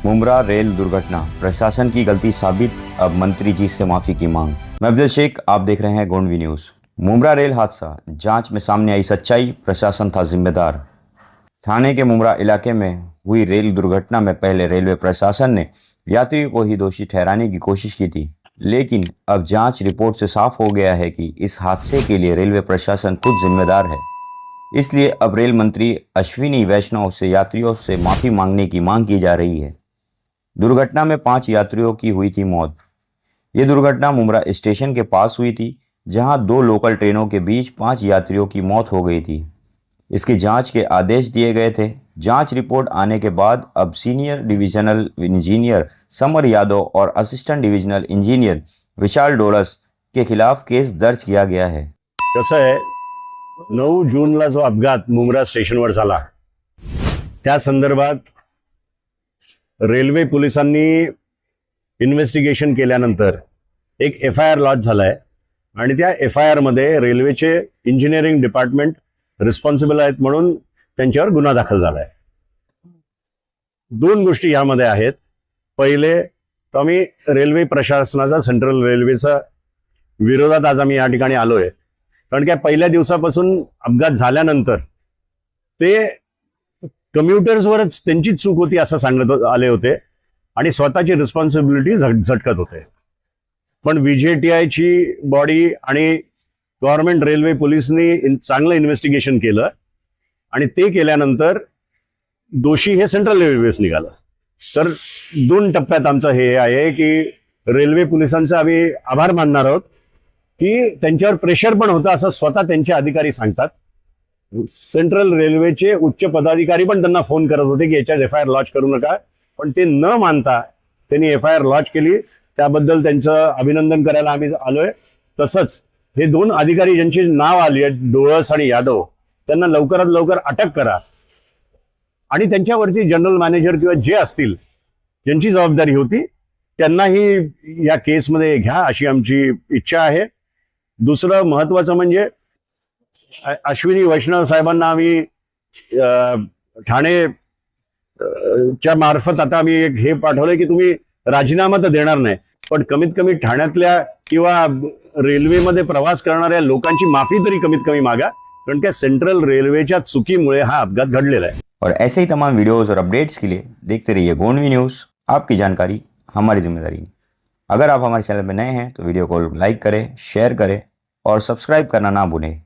Mumbra rail दुर्घटना, प्रशासन की गलती साबित, अब मंत्री जी से माफी की मांग। मैं अफजल शेख, आप देख रहे हैं गोंडवी न्यूज। मुमरा रेल हादसा, जांच में सामने आई सच्चाई, प्रशासन था जिम्मेदार। थाने के मुमरा इलाके में हुई रेल दुर्घटना में पहले रेलवे प्रशासन ने यात्रियों को ही दोषी ठहराने की कोशिश की थी, लेकिन अब जांच रिपोर्ट से साफ हो गया है कि इस हादसे के लिए रेलवे प्रशासन खुद जिम्मेदार है। इसलिए अब रेल मंत्री अश्विनी वैष्णव से यात्रियों से माफी मांगने की मांग की जा रही है। दुर्घटना में 5 यात्रियों की हुई थी मौत। ये दुर्घटना मुमरा स्टेशन के पास हुई थी, जहां 2 लोकल ट्रेनों के बीच 5 यात्रियों की मौत हो गई थी। इसकी जांच के आदेश दिए गए थे। जांच रिपोर्ट आने के बाद अब सीनियर डिविजनल इंजीनियर समर यादव और असिस्टेंट डिविजनल इंजीनियर विशाल डोळस के खिलाफ केस दर्ज किया गया है। कसं आहे, 9 जूनला जो अपघात मुमरा स्टेशनवर झाला त्या संदर्भात रेल्वे पोलिसांनी इन्व्हेस्टिगेशन केल्यानंतर एक FIR लॉन्च झालाय आणि त्या FIR मध्ये रेल्वेचे इंजिनिअरिंग डिपार्टमेंट रिस्पॉन्सिबल आहेत म्हणून त्यांच्यावर गुन्हा दाखल झालाय। 2 गोष्टी यामध्ये आहेत। पहिले तर आम्ही रेल्वे प्रशासनाचा, सेंट्रल रेल्वेचा विरोधात आज आम्ही या ठिकाणी आलोय, कारण काय पहिल्या दिवसापासून अपघात झाल्यानंतर ते कम्युटर्सवरच त्यांची चूक होती असं सांगत आले होते आणि स्वतःची रिस्पॉन्सिबिलिटी झटकत होते। पण VJTI ची बॉडी आणि गव्हर्नमेंट रेल्वे पोलिसनी चांगलं इन्व्हेस्टिगेशन केलं आणि ते केल्यानंतर दोषी हे सेंट्रल रेल्वेच निघालं। तर 2 टप्प्यात आमचं हे आहे की रेल्वे पोलिसांचा आम्ही आभार मानणार आहोत की त्यांच्यावर प्रेशर पण होतं असं स्वतः त्यांचे अधिकारी सांगतात। सेंट्रल रेल्वेचे उच्च पदाधिकारी पण त्यांना फोन करत होते की याच्यात FIR लॉन्च करू नका, पण ते न मानता त्यांनी FIR लॉन्च केली। त्याबद्दल त्यांचं अभिनंदन करायला आम्ही आलोय। तसंच हे 2 अधिकारी ज्यांची नाव आली आहेत, डोळस आणि यादव, त्यांना लवकरात लवकर अटक करा आणि त्यांच्यावरती जनरल मॅनेजर किंवा जे असतील ज्यांची जबाबदारी होती त्यांनाही या केसमध्ये घ्या अशी आमची इच्छा आहे। दुसरं महत्त्वाचं म्हणजे अश्विनी वैष्णव साहेबांना आम्ही ठाणे च्या मार्फत आता आम्ही एक हे पाठवलंय की तुम्ही राजीनामा तर देणार नाही, पण कमीत कमी ठाण्यातल्या किंवा रेल्वेमध्ये प्रवास करणाऱ्या लोकांची माफी तरी कमीत कमी मागा, कारण त्या सेंट्रल रेल्वेच्या चुकीमुळे हा अपघात घडलेला है। और ऐसे ही तमाम वीडियोस और अपडेट्स के लिए देखते रहिए गोंडवी न्यूज़। आपकी जानकारी हमारी जिम्मेदारी। अगर आप हमारे चैनल में नए हैं तो वीडियो को लाइक करें, शेयर करें और सब्सक्राइब करना ना भूलें।